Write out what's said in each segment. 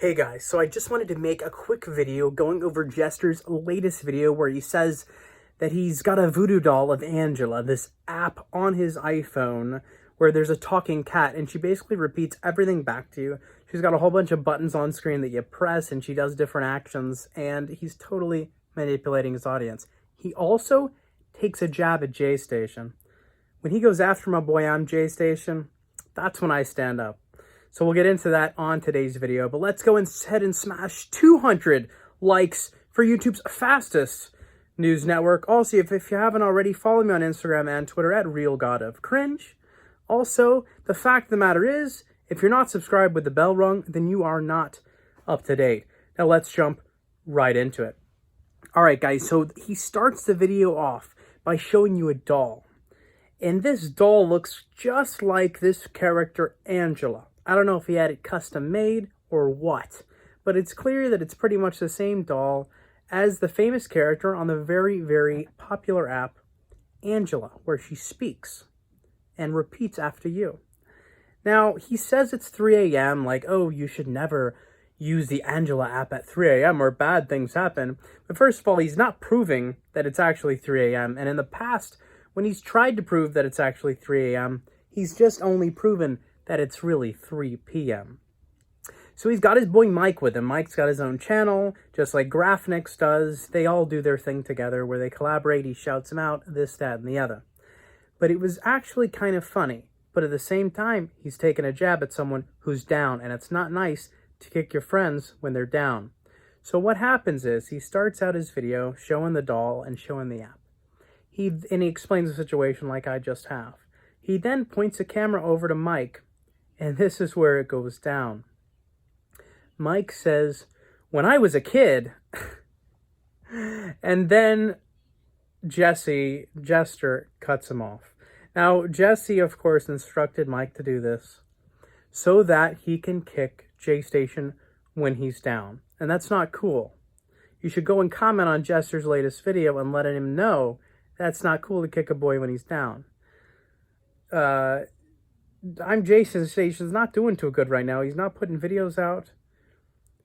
Hey guys, so I just wanted to make a quick video going over Jester's latest video where he says that he's got a voodoo doll of Angela, this app on his iPhone where there's a talking cat and she basically repeats everything back to you. She's got a whole bunch of buttons on screen that you press and she does different actions, and he's totally manipulating his audience. He also takes a jab at ImJayStation. When he goes after my boy ImJayStation, that's when I stand up. So we'll get into that on today's video, but let's go ahead and smash 200 likes for YouTube's fastest news network. Also, if you haven't already, follow me on Instagram and Twitter at RealGodOfCringe. Also, the fact of the matter is, if you're not subscribed with the bell rung, then you are not up to date. Now let's jump right into it. All right, guys, so he starts the video off by showing you a doll. And this doll looks just like this character, Angela. I don't know if he had it custom made or what, but it's clear that it's pretty much the same doll as the famous character on the very, very popular app, Angela, where she speaks and repeats after you. Now, he says it's 3 a.m., like, oh, you should never use the Angela app at 3 a.m. or bad things happen. But first of all, he's not proving that it's actually 3 a.m. And in the past, when he's tried to prove that it's actually 3 a.m., he's just only proven that it's really 3 p.m. So he's got his boy Mike with him. Mike's got his own channel, just like Graphnix does. They all do their thing together where they collaborate. He shouts them out, this, that, and the other. But it was actually kind of funny. But at the same time, he's taking a jab at someone who's down, and it's not nice to kick your friends when they're down. So what happens is he starts out his video showing the doll and showing the app. He explains the situation like I just have. He then points the camera over to Mike, and this is where it goes down. Mike says, when I was a kid, and then Jester cuts him off. Now, Jesse, of course, instructed Mike to do this so that he can kick ImJayStation when he's down. And that's not cool. You should go and comment on Jester's latest video and let him know that's not cool to kick a boy when he's down. ImJayStation's not doing too good right now. He's not putting videos out.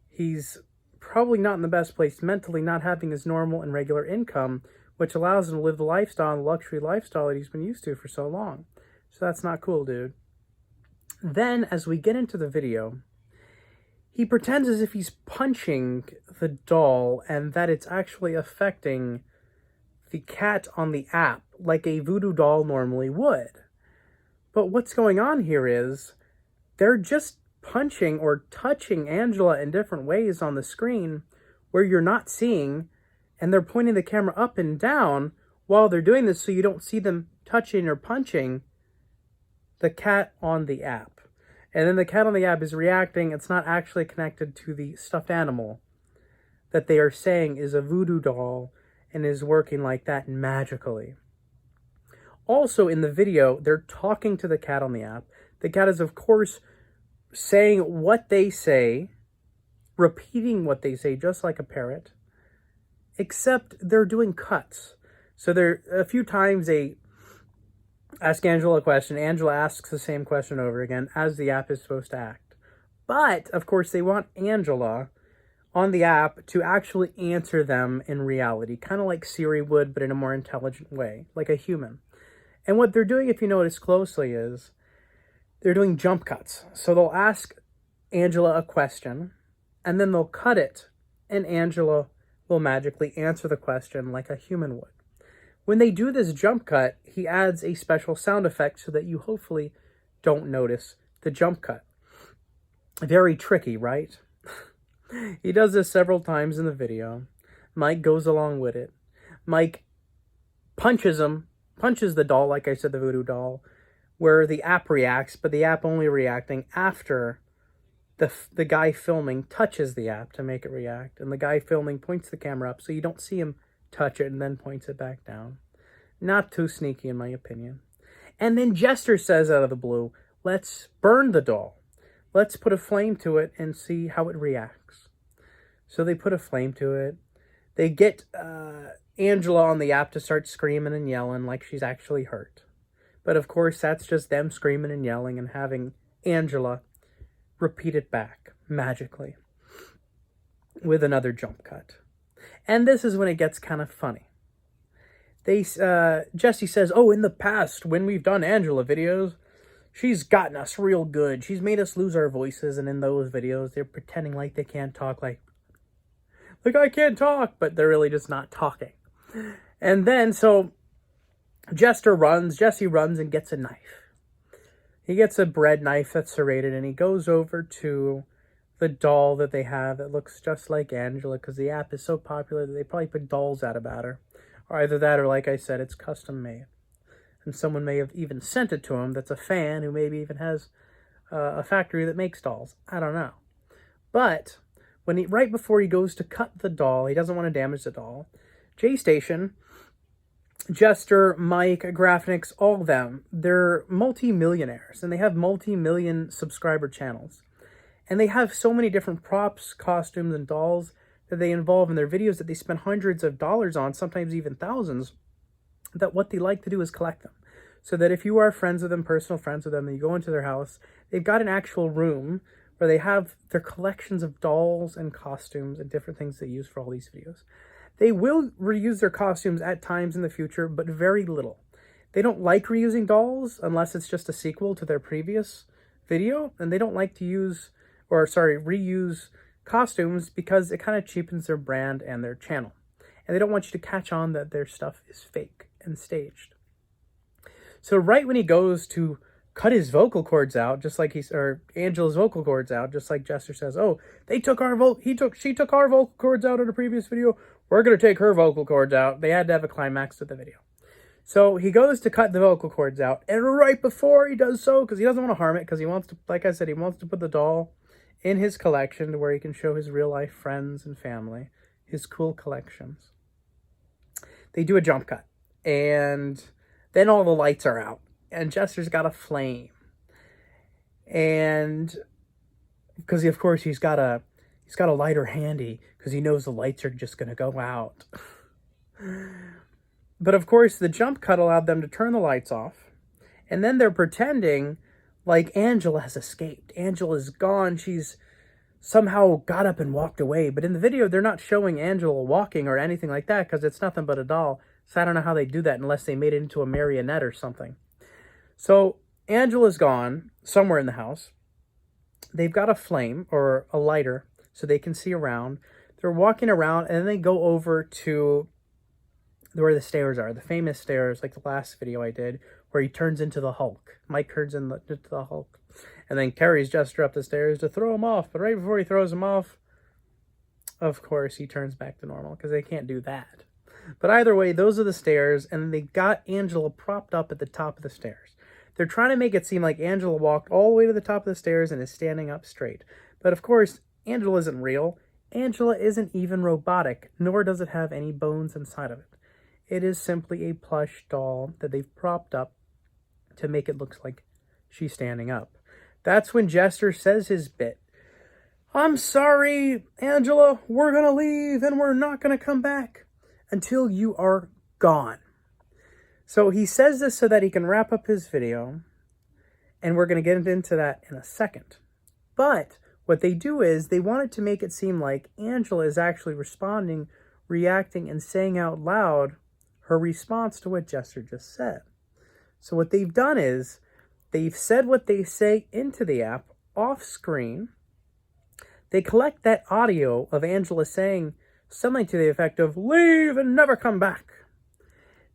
He's probably not in the best place mentally, not having his normal and regular income, which allows him to live the lifestyle, the luxury lifestyle that he's been used to for so long. So that's not cool, dude. Then, as we get into the video, he pretends as if he's punching the doll and that it's actually affecting the cat on the app like a voodoo doll normally would. But what's going on here is they're just punching or touching Angela in different ways on the screen where you're not seeing, and they're pointing the camera up and down while they're doing this so you don't see them touching or punching the cat on the app. And then the cat on the app is reacting. It's not actually connected to the stuffed animal that they are saying is a voodoo doll and is working like that magically. Also, in the video, they're talking to the cat on the app. The cat is, of course, saying what they say, repeating what they say, just like a parrot, except they're doing cuts. So a few times they ask Angela a question. Angela asks the same question over again, as the app is supposed to act. But, of course, they want Angela on the app to actually answer them in reality, kind of like Siri would, but in a more intelligent way, like a human. And what they're doing, if you notice closely, is they're doing jump cuts. So they'll ask Angela a question, and then they'll cut it, and Angela will magically answer the question like a human would. When they do this jump cut, he adds a special sound effect so that you hopefully don't notice the jump cut. Very tricky, right? He does this several times in the video. Mike goes along with it. Mike punches the doll, like I said, the voodoo doll, where the app reacts, but the app only reacting after the guy filming touches the app to make it react. And the guy filming points the camera up so you don't see him touch it and then points it back down. Not too sneaky, in my opinion. And then Jester says out of the blue, let's burn the doll. Let's put a flame to it and see how it reacts. So they put a flame to it. They get Angela on the app to start screaming and yelling like she's actually hurt. But of course, that's just them screaming and yelling and having Angela repeat it back magically. with another jump cut. And this is when it gets kind of funny. Jesse says, oh, in the past, when we've done Angela videos, she's gotten us real good. She's made us lose our voices, and in those videos, they're pretending like they can't talk, like I can't talk, but they're really just not talking. And then, so, Jesse runs and gets a knife. He gets a bread knife that's serrated, and he goes over to the doll that they have that looks just like Angela, because the app is so popular that they probably put dolls out about her. Or either that, or like I said, it's custom made. And someone may have even sent it to him that's a fan who maybe even has a factory that makes dolls. I don't know. But right before he goes to cut the doll, he doesn't want to damage the doll. ImJayStation, Jester, Mike, Graphics, all of them, they're multi-millionaires, and they have multi-million subscriber channels. And they have so many different props, costumes, and dolls that they involve in their videos that they spend hundreds of dollars on, sometimes even thousands, that what they like to do is collect them. So that if you are friends with them, personal friends with them, and you go into their house, they've got an actual room where they have their collections of dolls and costumes and different things they use for all these videos. They will reuse their costumes at times in the future, but very little. They don't like reusing dolls unless it's just a sequel to their previous video, and they don't like to reuse costumes because it kind of cheapens their brand and their channel. And they don't want you to catch on that their stuff is fake and staged. So right when he goes to cut his vocal cords out, or Angela's vocal cords out, just like Jester says, oh, she took our vocal cords out in a previous video. We're going to take her vocal cords out. They had to have a climax to the video. So he goes to cut the vocal cords out, and right before he does so, because he doesn't want to harm it, because he wants to, like I said, he wants to put the doll in his collection to where he can show his real-life friends and family his cool collections. They do a jump cut, and then all the lights are out, and Jester's got a flame. And because, of course, he's got a lighter handy, because he knows the lights are just going to go out. But, of course, the jump cut allowed them to turn the lights off, and then they're pretending like Angela has escaped. Angela's gone. She's somehow got up and walked away. But in the video, they're not showing Angela walking or anything like that because it's nothing but a doll. So I don't know how they do that unless they made it into a marionette or something. So Angela's gone somewhere in the house. They've got a flame or a lighter so they can see around. They're walking around, and then they go over to where the stairs are, the famous stairs, like the last video I did, where he turns into the Hulk. Mike turns into the Hulk, and then carries Jester up the stairs to throw him off. But right before he throws him off, of course, he turns back to normal, because they can't do that. But either way, those are the stairs, and they got Angela propped up at the top of the stairs. They're trying to make it seem like Angela walked all the way to the top of the stairs and is standing up straight. But of course, Angela isn't real. Angela isn't even robotic, nor does it have any bones inside of it. It is simply a plush doll that they've propped up to make it look like she's standing up. That's when Jester says his bit. I'm sorry, Angela, we're going to leave and we're not going to come back until you are gone. So he says this so that he can wrap up his video, and we're going to get into that in a second. But what they do is they wanted to make it seem like Angela is actually responding, reacting, and saying out loud her response to what Jester just said. So what they've done is they've said what they say into the app off screen. They collect that audio of Angela saying something to the effect of leave and never come back.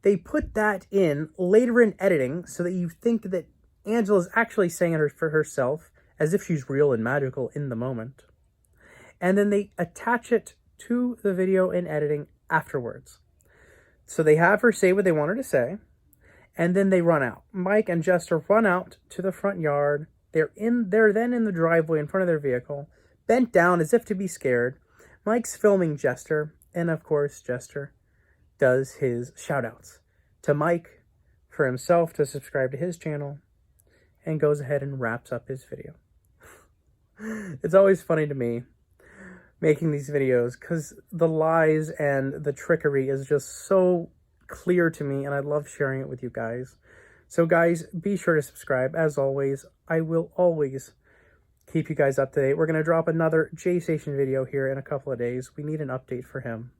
They put that in later in editing so that you think that Angela's actually saying it for herself as if she's real and magical in the moment. And then they attach it to the video in editing afterwards. So they have her say what they want her to say, and then they run out. Mike and Jester run out to the front yard. They're then in the driveway in front of their vehicle, bent down as if to be scared. Mike's filming Jester, and of course Jester does his shoutouts to Mike for himself to subscribe to his channel, and goes ahead and wraps up his video. It's always funny to me making these videos because the lies and the trickery is just so clear to me, and I love sharing it with you guys. So guys, be sure to subscribe. As always, I will always keep you guys up to date. We're going to drop another ImJayStation video here in a couple of days. We need an update for him.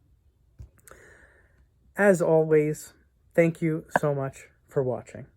As always, thank you so much for watching.